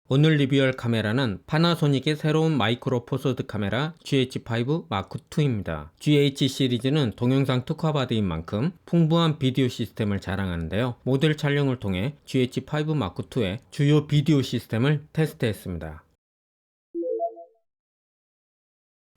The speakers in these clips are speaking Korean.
오늘 리뷰할 카메라는 파나소닉의 새로운 마이크로 포서드 카메라 GH5 마크2입니다. GH 시리즈는 동영상 특화바디인 만큼 풍부한 비디오 시스템을 자랑하는데요. 모델 촬영을 통해 GH5 마크2의 주요 비디오 시스템을 테스트했습니다.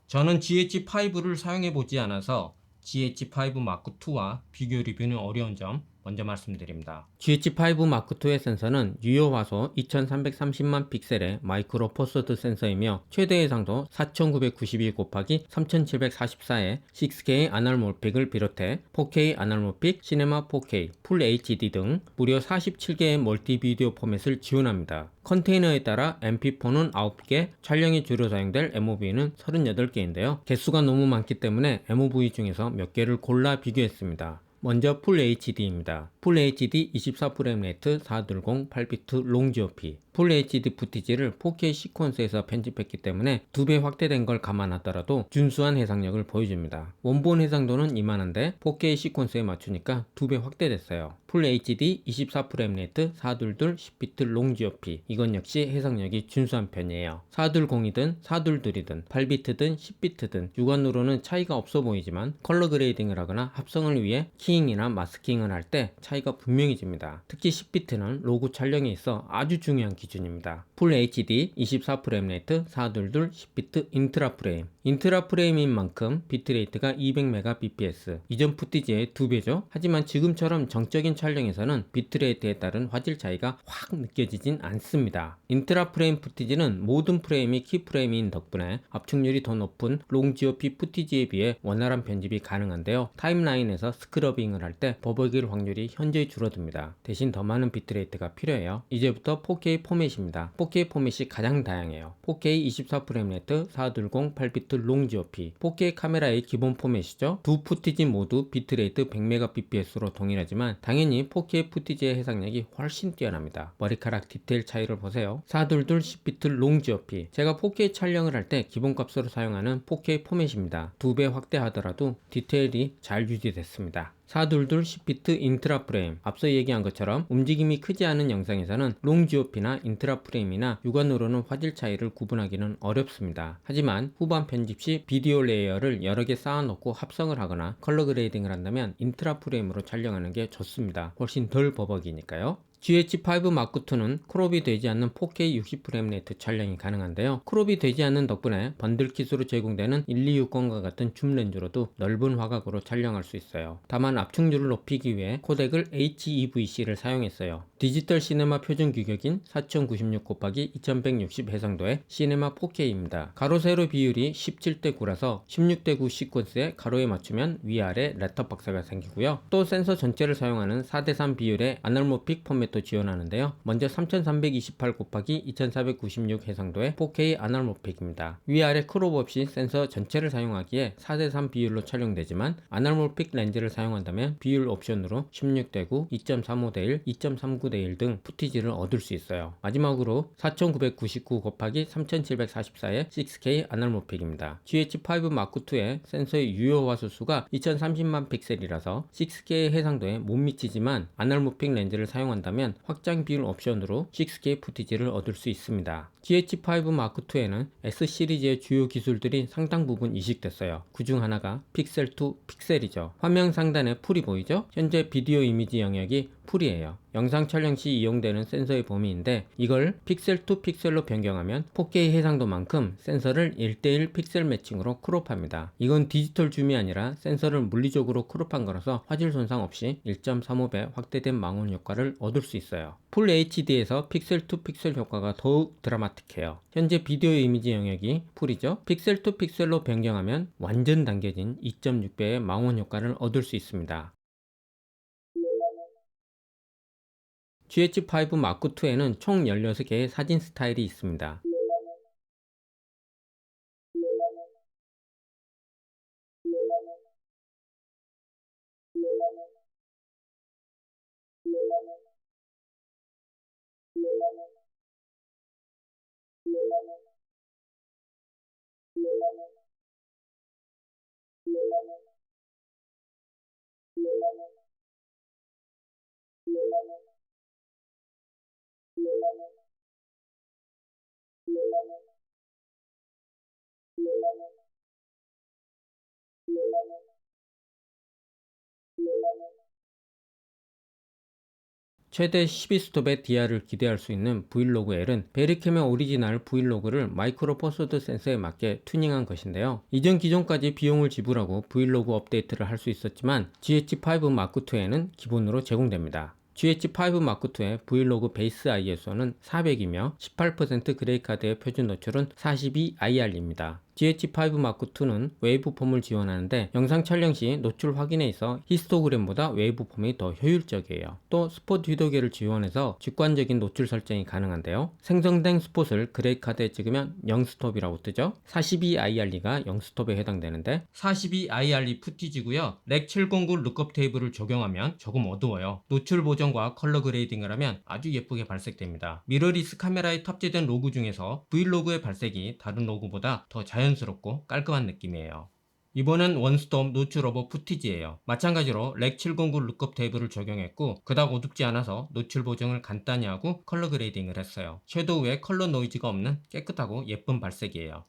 저는 GH5를 사용해보지 않아서 GH5 마크2와 비교 리뷰는 어려운 점 먼저 말씀드립니다. GH5 마크2의 센서는 유효 화소 2330만 픽셀의 마이크로 포서드 센서이며 최대 해상도 4992 곱하기 3744의 6K 아날모픽을 비롯해 4K 아날모픽, 시네마 4K, 풀 HD 등 무려 47개의 멀티 비디오 포맷을 지원합니다. 컨테이너에 따라 MP4는 9개, 촬영이 주로 사용될 MOV는 38개인데요. 개수가 너무 많기 때문에 MOV 중에서 몇 개를 골라 비교했습니다. 먼저 풀 HD입니다. 풀 HD 24프레임 레이트 420 8비트 롱 GOP. 풀 HD 부티지를 4K 시퀀스에서 편집했기 때문에 2배 확대된 걸 감안하더라도 준수한 해상력을 보여줍니다. 원본 해상도는 이만한데 4K 시퀀스에 맞추니까 2배 확대됐어요. 풀 HD 24프레임 레이트 422 10비트 롱 GOP. 이건 역시 해상력이 준수한 편이에요. 420이든 422든 8비트든 10비트든 육안으로는 차이가 없어 보이지만 컬러 그레이딩을 하거나 합성을 위해 키잉이나 마스킹을 할 때 차이가 분명해집니다. 특히 10비트는 로고 촬영에 있어 아주 중요한 기준입니다. 풀 HD 24프레임 레이트 422 10비트 인트라 프레임. 인트라 프레임인 만큼 비트레이트가 200Mbps. 이전 푸티지의 2배죠. 하지만 지금처럼 정적인 촬영에서는 비트레이트에 따른 화질 차이가 확 느껴지진 않습니다. 인트라 프레임 푸티지는 모든 프레임이 키프레임인 덕분에 압축률이 더 높은 롱 GOP 푸티지에 비해 원활한 편집이 가능한데요. 타임라인에서 스크러빙을 할 때 버벅일 확률이 현저히 줄어듭니다. 대신 더 많은 비트레이트가 필요해요. 이제부터 4K 포맷입니다. 4K 포맷이 가장 다양해요. 4K 24프레임 레이트 420 8비트 롱 GOP. 4K 카메라의 기본 포맷이죠. 두 푸티지 모두 비트레이트 100Mbps로 동일하지만 당연히 4K 푸티지의 해상력이 훨씬 뛰어납니다. 머리카락 디테일 차이를 보세요. 422 10비트 롱 GOP. 제가 4K 촬영을 할 때 기본값으로 사용하는 4K 포맷입니다. 2배 확대하더라도 디테일이 잘 유지됐습니다. 422 10비트 인트라 프레임. 앞서 얘기한 것처럼 움직임이 크지 않은 영상에서는 롱 GOP나 인트라 프레임이나 육안으로는 화질 차이를 구분하기는 어렵습니다. 하지만 후반 편집 시 비디오 레이어를 여러 개 쌓아놓고 합성을 하거나 컬러 그레이딩을 한다면 인트라 프레임으로 촬영하는 게 좋습니다. 훨씬 덜 버벅이니까요. GH5 마크2는 크롭이 되지 않는 4K 60프레임 레이트 촬영이 가능한데요. 크롭이 되지 않는 덕분에 번들킷으로 제공되는 1260과 같은 줌 렌즈로도 넓은 화각으로 촬영할 수 있어요. 다만 압축률을 높이기 위해 코덱을 HEVC를 사용했어요. 디지털 시네마 표준 규격인 4096 곱하기 2160 해상도의 시네마 4K입니다. 가로 세로 비율이 17대 9라서 16대 9 시퀀스에 가로에 맞추면 위아래 레터박스가 생기고요. 또 센서 전체를 사용하는 4대 3 비율의 아날모픽 포맷도 지원하는데요. 먼저 3328 곱하기 2496 해상도의 4K 아날모픽입니다. 위아래 크롭 없이 센서 전체를 사용하기에 4대 3 비율로 촬영되지만 아날모픽 렌즈를 사용한다면 비율 옵션으로 16대 9, 2.35대 1, 2.39대 1 등 푸티지를 얻을 수 있어요. 마지막으로 4999 곱하기 3744의 6K 아날모픽입니다. GH5 마크2의 센서의 유효 화소 수가 2030만 픽셀이라서 6K 해상도에 못 미치지만 아날모픽 렌즈를 사용한다면 확장 비율 옵션으로 6K 푸티지를 얻을 수 있습니다. GH5 마크2에는 S 시리즈의 주요 기술들이 상당 부분 이식됐어요. 그 중 하나가 픽셀2 픽셀이죠. 화면 상단에 풀이 보이죠? 현재 비디오 이미지 영역이 풀이에요. 영상 촬영 시 이용되는 센서의 범위인데 이걸 픽셀 투 픽셀로 변경하면 4K 해상도만큼 센서를 1대1 픽셀 매칭으로 크롭합니다. 이건 디지털 줌이 아니라 센서를 물리적으로 크롭한 거라서 화질 손상 없이 1.35배 확대된 망원 효과를 얻을 수 있어요. 풀 HD에서 픽셀 투 픽셀 효과가 더욱 드라마틱해요. 현재 비디오 이미지 영역이 풀이죠. 픽셀 투 픽셀로 변경하면 완전 당겨진 2.6배의 망원 효과를 얻을 수 있습니다. GH5 마크2에는 총 16개의 사진 스타일이 있습니다. 최대 12스톱의 DR을 기대할 수 있는 브이로그 L은 베리캠의 오리지널 브이로그를 마이크로 포스드 센서에 맞게 튜닝한 것인데요. 이전 기종까지 비용을 지불하고 브이로그 업데이트를 할 수 있었지만 GH5 M2에는 기본으로 제공됩니다. GH5 M2의 브이로그 베이스 ISO는 400이며 18% 그래픽카드의 표준 노출은 42IR입니다. GH5 M2는 웨이브폼을 지원하는데 영상 촬영 시 노출 확인에 있어 히스토그램보다 웨이브폼이 더 효율적이에요. 또 스폿 휘도계를 지원해서 직관적인 노출 설정이 가능한데요. 생성된 스폿을 그래픽카드에 찍으면 0스톱이라고 뜨죠. 42IR가 0스톱에 해당되는데 42IR 푸티지고요. 렉 709 룩업 테이블을 적용하면 조금 어두워요. 노출 보정과 컬러 그레이딩을 하면 아주 예쁘게 발색됩니다. 미러리스 카메라에 탑재된 로그 중에서 브이로그의 발색이 다른 로그보다 더 자연스럽고 깔끔한 느낌이에요. 이번엔 원스톱 노출 오버 푸티지예요. 마찬가지로 렉 709 룩업 테이블을 적용했고 그닥 어둡지 않아서 노출 보정을 간단히 하고 컬러 그레이딩을 했어요. 섀도우에 컬러 노이즈가 없는 깨끗하고 예쁜 발색이에요.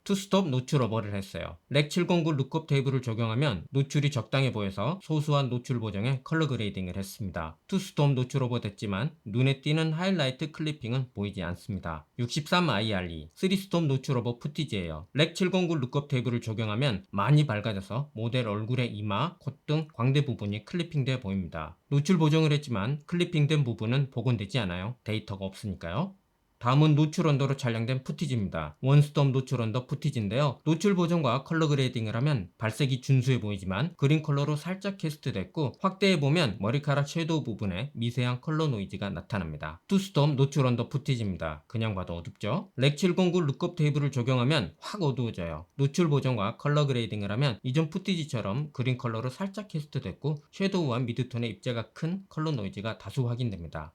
투스톱 노출 오버를 했어요. 렉 709 룩업 테이블을 적용하면 노출이 적당해 보여서 소수한 노출 보정에 컬러 그레이딩을 했습니다. 투스톱 노출 오버 됐지만 눈에 띄는 하이라이트 클리핑은 보이지 않습니다. 63IRE 3스톱 노출 오버 푸티지예요. 렉 709 룩업 테이블을 적용하면 많이 밝아져서 모델 얼굴의 이마, 콧 등 광대 부분이 클리핑돼 보입니다. 노출 보정을 했지만 클리핑된 부분은 복원되지 않아요. 데이터가 없으니까요. 다음은 노출 언더로 촬영된 푸티지입니다. 원스톱 노출 언더 푸티지인데요. 노출 보정과 컬러 그레이딩을 하면 발색이 준수해 보이지만 그린 컬러로 살짝 캐스트 됐고 확대해보면 머리카락 섀도우 부분에 미세한 컬러 노이즈가 나타납니다. 투스톱 노출 언더 푸티지입니다. 그냥 봐도 어둡죠? 렉 709 룩업 테이블을 적용하면 확 어두워져요. 노출 보정과 컬러 그레이딩을 하면 이전 푸티지처럼 그린 컬러로 살짝 캐스트 됐고 섀도우와 미드톤의 입자가 큰 컬러 노이즈가 다수 확인됩니다.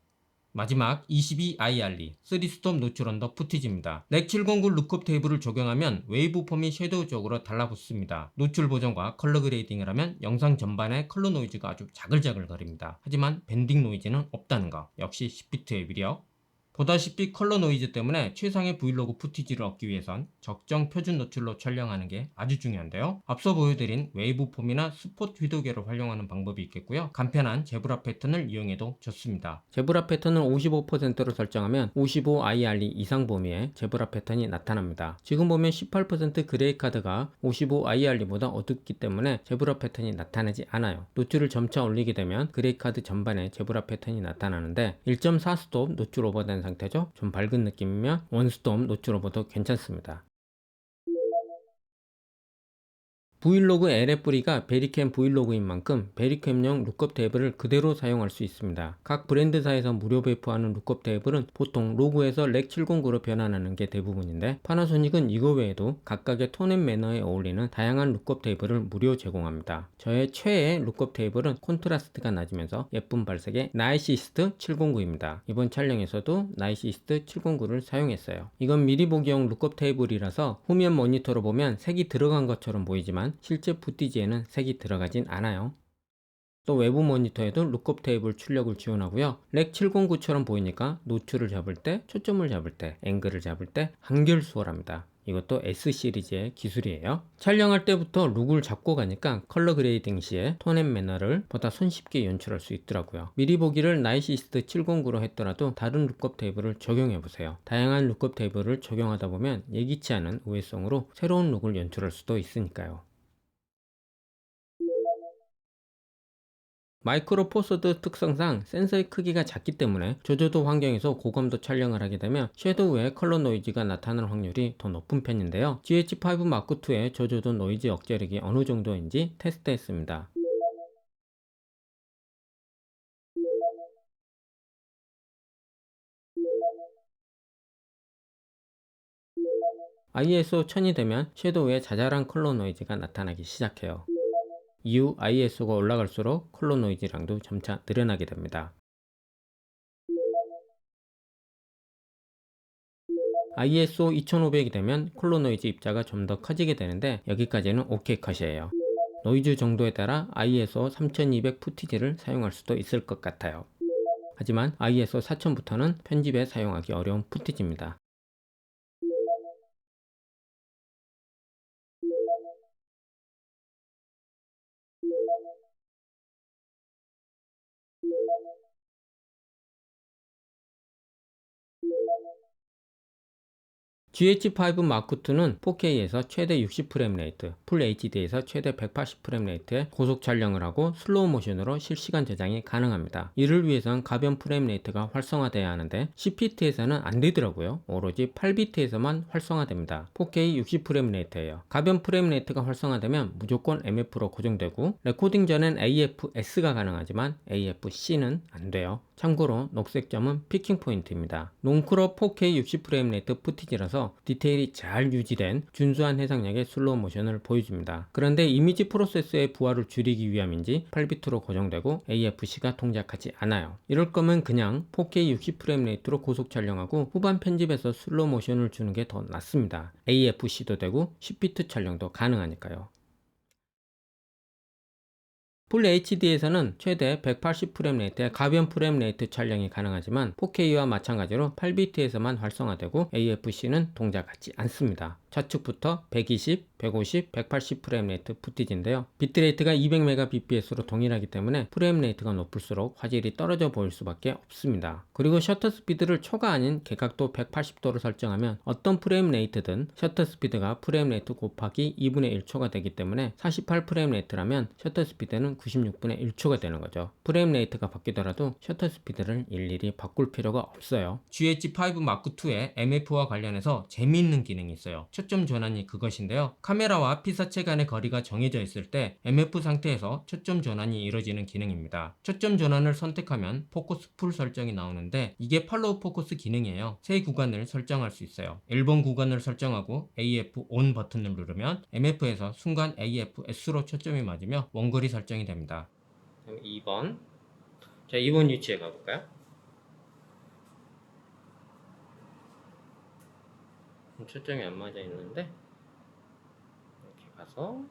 마지막 22IRE 3스톱 노출 언더 푸티지입니다. 렉 709 룩업 테이블을 적용하면 웨이브 폼이 섀도우 쪽으로 달라붙습니다. 노출 보정과 컬러 그레이딩을 하면 영상 전반의 컬러 노이즈가 아주 자글자글 거립니다. 하지만 밴딩 노이즈는 없다는 거 역시 10비트의 위력. 보다시피 컬러 노이즈 때문에 최상의 브이로그 푸티지를 얻기 위해선 적정 표준 노출로 촬영하는 게 아주 중요한데요. 앞서 보여드린 웨이브폼이나 스폿 휘도계를 활용하는 방법이 있겠고요. 간편한 제브라 패턴을 이용해도 좋습니다. 제브라 패턴을 55%로 설정하면 55IRE 이상 범위의 제브라 패턴이 나타납니다. 지금 보면 18% 그레이 카드가 55IRE보다 어둡기 때문에 제브라 패턴이 나타나지 않아요. 노출을 점차 올리게 되면 그레이 카드 전반에 제브라 패턴이 나타나는데 1.4스톱 노출 오버된 상태죠. 좀 밝은 느낌이면 원스톱 노출 오버도 괜찮습니다. 브이로그 LF리가 베리캠 브이로그인 만큼 베리캠용 룩업 테이블을 그대로 사용할 수 있습니다. 각 브랜드사에서 무료 배포하는 룩업 테이블은 보통 로고에서 렉 709로 변환하는 게 대부분인데 파나소닉은 이거 외에도 각각의 톤 앤 매너에 어울리는 다양한 룩업 테이블을 무료 제공합니다. 저의 최애 룩업 테이블은 콘트라스트가 낮으면서 예쁜 발색의 나이시스트 709입니다. 이번 촬영에서도 나이시스트 709를 사용했어요. 이건 미리 보기용 룩업 테이블이라서 후면 모니터로 보면 색이 들어간 것처럼 보이지만 실제 푸티지에는 색이 들어가진 않아요. 또 외부 모니터에도 룩업 테이블 출력을 지원하고요. 렉 709처럼 보이니까 노출을 잡을 때, 초점을 잡을 때, 앵글을 잡을 때 한결 수월합니다. 이것도 S 시리즈의 기술이에요. 촬영할 때부터 룩을 잡고 가니까 컬러 그레이딩 시에 톤 앤 매너를 보다 손쉽게 연출할 수 있더라고요. 미리 보기를 나이시스트 709로 했더라도 다른 룩업 테이블을 적용해 보세요. 다양한 룩업 테이블을 적용하다 보면 예기치 않은 우회성으로 새로운 룩을 연출할 수도 있으니까요. 마이크로 포서드 특성상 센서의 크기가 작기 때문에 저조도 환경에서 고감도 촬영을 하게 되면 섀도우에 컬러 노이즈가 나타날 확률이 더 높은 편인데요. GH5 M2의 저조도 노이즈 억제력이 어느 정도인지 테스트했습니다. ISO 1000이 되면 섀도우에 자잘한 컬러 노이즈가 나타나기 시작해요. 이후 ISO가 올라갈수록 컬러 노이즈량도 점차 늘어나게 됩니다. ISO 2500이 되면 컬러 노이즈 입자가 좀 더 커지게 되는데 여기까지는 OK 컷이에요. 노이즈 정도에 따라 ISO 3200 푸티지를 사용할 수도 있을 것 같아요. 하지만 ISO 4000부터는 편집에 사용하기 어려운 푸티지입니다. GH5 마크2는 4K에서 최대 60프레임 레이트, 풀 HD에서 최대 180프레임 레이트의 고속 촬영을 하고 슬로우 모션으로 실시간 저장이 가능합니다. 이를 위해선 가변 프레임 레이트가 활성화돼야 하는데 10비트에서는 안 되더라고요. 오로지 8비트에서만 활성화됩니다. 4K 60프레임 레이트예요. 가변 프레임 레이트가 활성화되면 무조건 MF로 고정되고 레코딩 전엔 AF-S가 가능하지만 AF-C는 안 돼요. 참고로 녹색 점은 피킹 포인트입니다. 롱크롭 4K 60프레임 레이트 푸티지라서 디테일이 잘 유지된 준수한 해상력의 슬로우 모션을 보여줍니다. 그런데 이미지 프로세서의 부하를 줄이기 위함인지 8비트로 고정되고 AFC가 동작하지 않아요. 이럴 거면 그냥 4K 60프레임 레이트로 고속 촬영하고 후반 편집에서 슬로우 모션을 주는 게 더 낫습니다. AFC도 되고 10비트 촬영도 가능하니까요. 풀 HD에서는 최대 180프레임 레이트의 가변 프레임 레이트 촬영이 가능하지만 4K와 마찬가지로 8비트에서만 활성화되고 AFC는 동작하지 않습니다. 좌측부터 120, 150, 180 프레임 레이트 푸티지인데요. 비트레이트가 200Mbps로 동일하기 때문에 프레임 레이트가 높을수록 화질이 떨어져 보일 수밖에 없습니다. 그리고 셔터 스피드를 초가 아닌 개각도 180도로 설정하면 어떤 프레임 레이트든 셔터 스피드가 프레임 레이트 곱하기 2분의 1초가 되기 때문에 48 프레임 레이트라면 셔터 스피드는 96분의 1초가 되는 거죠. 프레임 레이트가 바뀌더라도 셔터 스피드를 일일이 바꿀 필요가 없어요. GH5 마크2의 MF와 관련해서 재미있는 기능이 있어요. 초점 전환이 그것인데요. 카메라와 피사체 간의 거리가 정해져 있을 때 MF 상태에서 초점 전환이 이루어지는 기능입니다. 초점 전환을 선택하면 포커스 풀 설정이 나오는데 이게 팔로우 포커스 기능이에요. 세 구간을 설정할 수 있어요. 1번 구간을 설정하고 AF ON 버튼을 누르면 MF에서 순간 AF-S로 초점이 맞으며 원거리 설정이 됩니다. 그럼 2번. 자, 2번 위치에 가볼까요? 초점이 안 맞아 있는데 이렇게 가서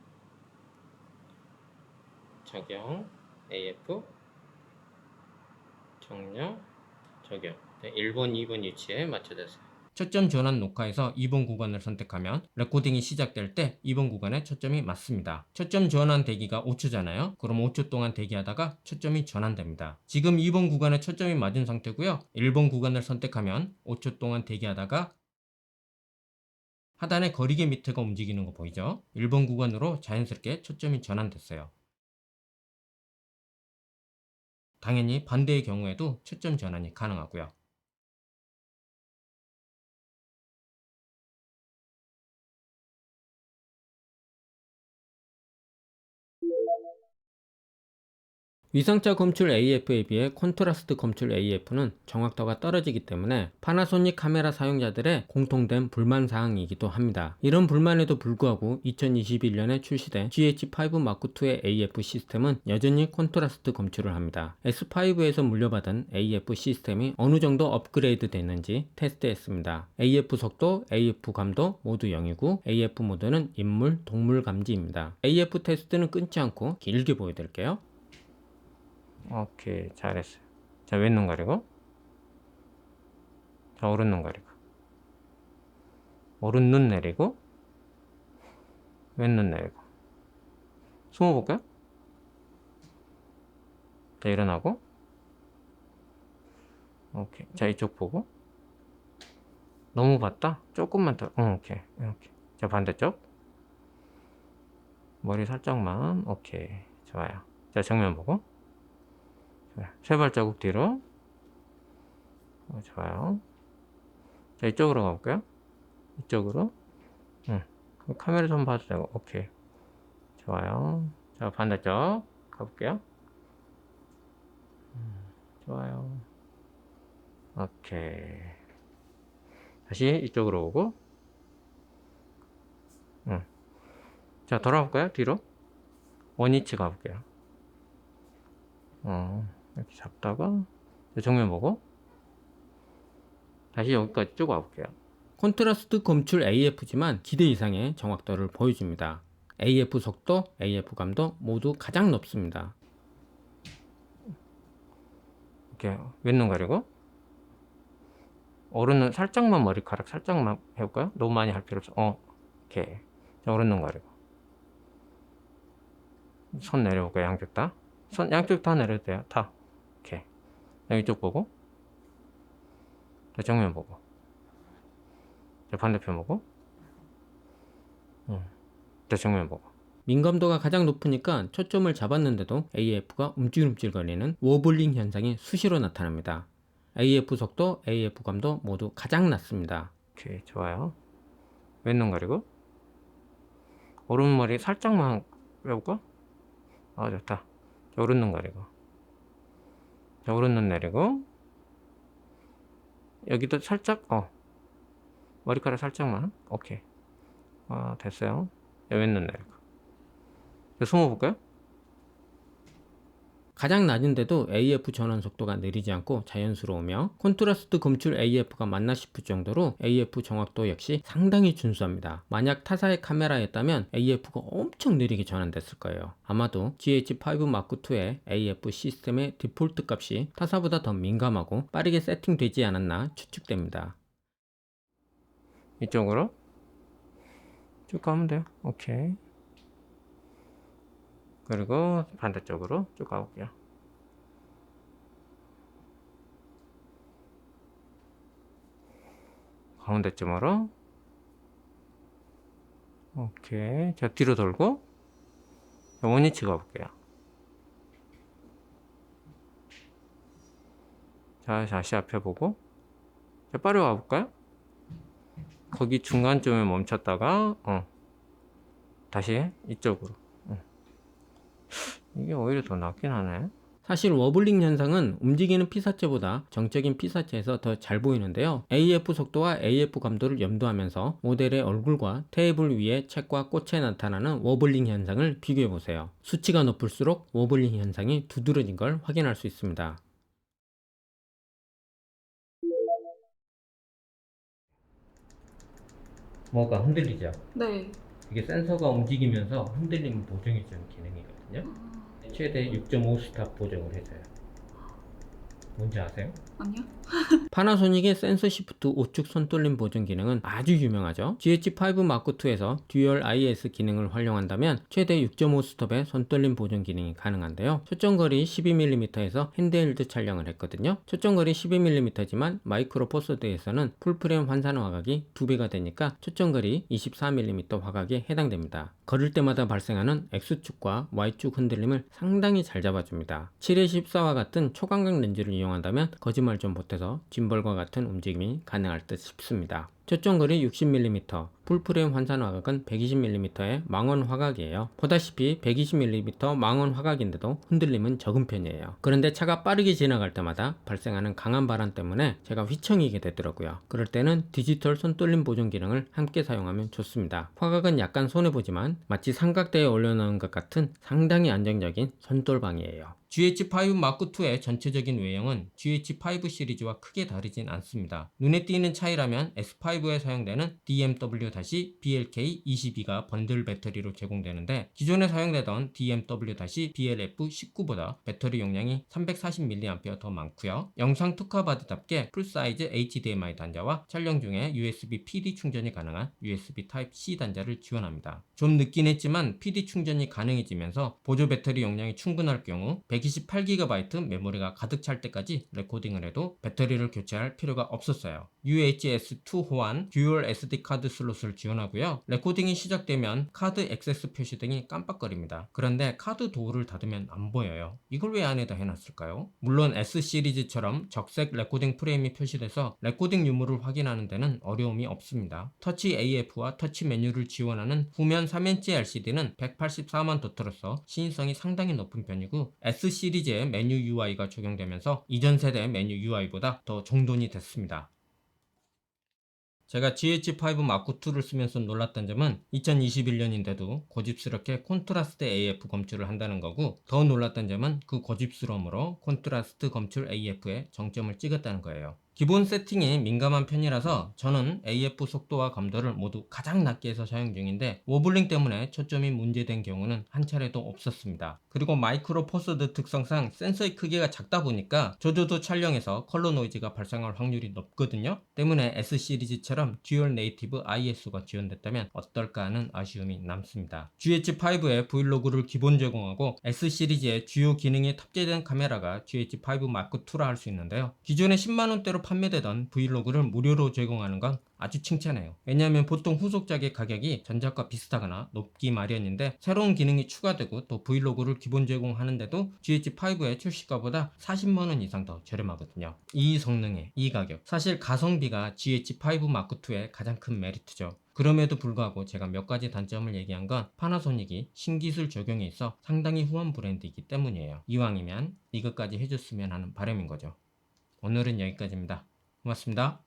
적용 AF 정렬 적용 1번 2번 위치에 맞춰졌어요. 초점 전환 녹화에서 2번 구간을 선택하면 레코딩이 시작될 때 2번 구간에 초점이 맞습니다. 초점 전환 대기가 5초잖아요. 그럼 5초 동안 대기하다가 초점이 전환됩니다. 지금 2번 구간에 초점이 맞은 상태고요. 1번 구간을 선택하면 5초 동안 대기하다가 하단에 거리개 밑에가 움직이는 거 보이죠? 1번 구간으로 자연스럽게 초점이 전환됐어요. 당연히 반대의 경우에도 초점 전환이 가능하고요. 위성자 검출 AF에 비해 콘트라스트 검출 AF는 정확도가 떨어지기 때문에 파나소닉 카메라 사용자들의 공통된 불만사항이기도 합니다. 이런 불만에도 불구하고 2021년에 출시된 GH5 마크2의 AF 시스템은 여전히 콘트라스트 검출을 합니다. S5에서 물려받은 AF 시스템이 어느 정도 업그레이드 됐는지 테스트했습니다. AF 속도, AF 감도 모두 0이고 AF 모드는 인물, 동물 감지입니다. AF 테스트는 끊지 않고 길게 보여드릴게요. 오케이, 잘했어요. 자, 왼눈 가리고, 자, 오른눈 가리고, 오른눈 내리고, 왼눈 내리고. 숨어볼까요? 자, 일어나고, 오케이. 자, 이쪽 보고. 너무 봤다? 조금만 더, 오케이, 이렇게. 자, 반대쪽. 머리 살짝만, 오케이. 좋아요. 자, 정면 보고. 세 발자국 뒤로. 좋아요. 자, 이쪽으로 가볼까요? 이쪽으로. 카메라 좀 봐도 되고, 오케이. 좋아요. 자, 반대쪽 가볼게요. 좋아요. 오케이. 다시 이쪽으로 오고. 자, 돌아볼까요? 뒤로. 원위치 가볼게요. 이렇게 잡다가 정면 보고 다시 여기까지 쭉 와볼게요. 콘트라스트 검출 AF지만 기대 이상의 정확도를 보여줍니다. AF 속도, AF 감도 모두 가장 높습니다. 이렇게 왼눈 가리고 오른눈 살짝만 머리카락 살짝만 해볼까요? 너무 많이 할 필요 없어. 오케이. 자, 오른눈 가리고 손 내려볼까요? 양쪽 다. 손 양쪽 다 내려도 돼요. 다. 오케이. 이쪽 보고 자, 정면 보고 반대편 보고. 정면 보고. 민감도가 가장 높으니까 초점을 잡았는데도 AF가 움찔움찔거리는 워블링 현상이 수시로 나타납니다. AF 속도, AF 감도 모두 가장 낮습니다. 오케이, 좋아요. 왼눈 가리고 오른머리 살짝만 빼볼까? 좋다. 오른눈 가리고, 오른눈 내리고, 여기도 살짝 머리카락 살짝만. 오케이. 됐어요. 왼눈 내리고. 숨어볼까요? 가장 낮은데도 AF 전원 속도가 느리지 않고 자연스러우며 콘트라스트 검출 AF가 맞나 싶을 정도로 AF 정확도 역시 상당히 준수합니다. 만약 타사의 카메라였다면 AF가 엄청 느리게 전환됐을 거예요. 아마도 GH5 M2의 AF 시스템의 디폴트 값이 타사보다 더 민감하고 빠르게 세팅되지 않았나 추측됩니다. 이쪽으로 쭉 가면 돼요. 오케이. 그리고 반대쪽으로 쭉 가볼게요. 가운데쯤으로. 오케이. 자, 뒤로 돌고 원위치 가볼게요. 자, 다시 앞에 보고. 자, 빠르게 가볼까요? 거기 중간쯤에 멈췄다가 다시 이쪽으로. 이게 오히려 더 낫긴 하네. 사실 워블링 현상은 움직이는 피사체보다 정적인 피사체에서 더 잘 보이는데요. AF 속도와 AF 감도를 염두하면서 모델의 얼굴과 테이블 위에 책과 꽃에 나타나는 워블링 현상을 비교해 보세요. 수치가 높을수록 워블링 현상이 두드러진 걸 확인할 수 있습니다. 뭐가 흔들리죠? 네. 이게 센서가 움직이면서 흔들림 보정해주는 기능이거든요. 최대 6.5 스탑 보정을 해줘요. 뭔지 아세요? 아니요? 파나소닉의 센서 시프트 우측 손돌림 보정 기능은 아주 유명하죠. GH5 M2에서 듀얼 IS 기능을 활용한다면 최대 6.5 스톱의 손돌림 보정 기능이 가능한데요. 초점거리 12mm에서 핸드헬드 촬영을 했거든요. 초점거리 12mm지만 마이크로 포서드에서는 풀프레임 환산 화각이 2배가 되니까 초점거리 24mm 화각에 해당됩니다. 걸을 때마다 발생하는 X축과 Y축 흔들림을 상당히 잘 잡아줍니다. 7-14와 같은 초광각 렌즈를 이용한다면 거짓말 좀 못해서 짐벌과 같은 움직임이 가능할 듯 싶습니다. 초점거리 60mm, 풀프레임 환산 화각은 120mm의 망원 화각이에요. 보다시피 120mm 망원 화각인데도 흔들림은 적은 편이에요. 그런데 차가 빠르게 지나갈 때마다 발생하는 강한 바람 때문에 제가 휘청이게 되더라고요. 그럴 때는 디지털 손떨림 보정 기능을 함께 사용하면 좋습니다. 화각은 약간 손해보지만 마치 삼각대에 올려놓은 것 같은 상당히 안정적인 손떨방이에요. GH5 M2의 전체적인 외형은 GH5 시리즈와 크게 다르진 않습니다. 눈에 띄는 차이라면 S5에 사용되는 DMW-BLK22가 번들 배터리로 제공되는데 기존에 사용되던 DMW-BLF19보다 배터리 용량이 340mAh 더 많고요. 영상 특화바드답게 풀사이즈 HDMI 단자와 촬영 중에 USB PD 충전이 가능한 USB Type-C 단자를 지원합니다. 좀 늦긴 했지만 PD 충전이 가능해지면서 보조 배터리 용량이 충분할 경우 128GB 메모리가 가득 찰 때까지 레코딩을 해도 배터리를 교체할 필요가 없었어요. UHS-2 호환 듀얼 SD 카드 슬롯을 지원하고요. 레코딩이 시작되면 카드 액세스 표시 등이 깜빡거립니다. 그런데 카드 도어를 닫으면 안 보여요. 이걸 왜 안에다 해놨을까요? 물론 S 시리즈처럼 적색 레코딩 프레임이 표시돼서 레코딩 유무를 확인하는 데는 어려움이 없습니다. 터치 AF와 터치 메뉴를 지원하는 후면 3인치 LCD는 184만 도트로서 시인성이 상당히 높은 편이고 S 시리즈의 메뉴 UI가 적용되면서 이전 세대 메뉴 UI보다 더 정돈이 됐습니다. 제가 GH5 M2를 쓰면서 놀랐던 점은 2021년인데도 고집스럽게 콘트라스트 AF 검출을 한다는 거고, 더 놀랐던 점은 그 고집스러움으로 콘트라스트 검출 AF에 정점을 찍었다는 거예요. 기본 세팅이 민감한 편이라서 저는 AF 속도와 감도를 모두 가장 낮게 해서 사용 중인데 워블링 때문에 초점이 문제된 경우는 한 차례도 없었습니다. 그리고 마이크로 포스드 특성상 센서의 크기가 작다 보니까 저조도 촬영에서 컬러 노이즈가 발생할 확률이 높거든요. 때문에 S 시리즈처럼 듀얼 네이티브 ISO가 지원됐다면 어떨까 하는 아쉬움이 남습니다. GH5에 브이로그를 기본 제공하고 S 시리즈의 주요 기능이 탑재된 카메라가 GH5 M2라 할 수 있는데요. 기존에 10만원대로 판매되던 브이로그를 무료로 제공하는 건 아주 칭찬해요. 왜냐하면 보통 후속작의 가격이 전작과 비슷하거나 높기 마련인데 새로운 기능이 추가되고 또 브이로그를 기본 제공하는데도 GH5의 출시가보다 40만원 이상 더 저렴하거든요. 이 성능에 이 가격, 사실 가성비가 GH5 마크2의 가장 큰 메리트죠. 그럼에도 불구하고 제가 몇 가지 단점을 얘기한 건 파나소닉이 신기술 적용에 있어 상당히 후한 브랜드이기 때문이에요. 이왕이면 이것까지 해줬으면 하는 바람인 거죠. 오늘은 여기까지입니다. 고맙습니다.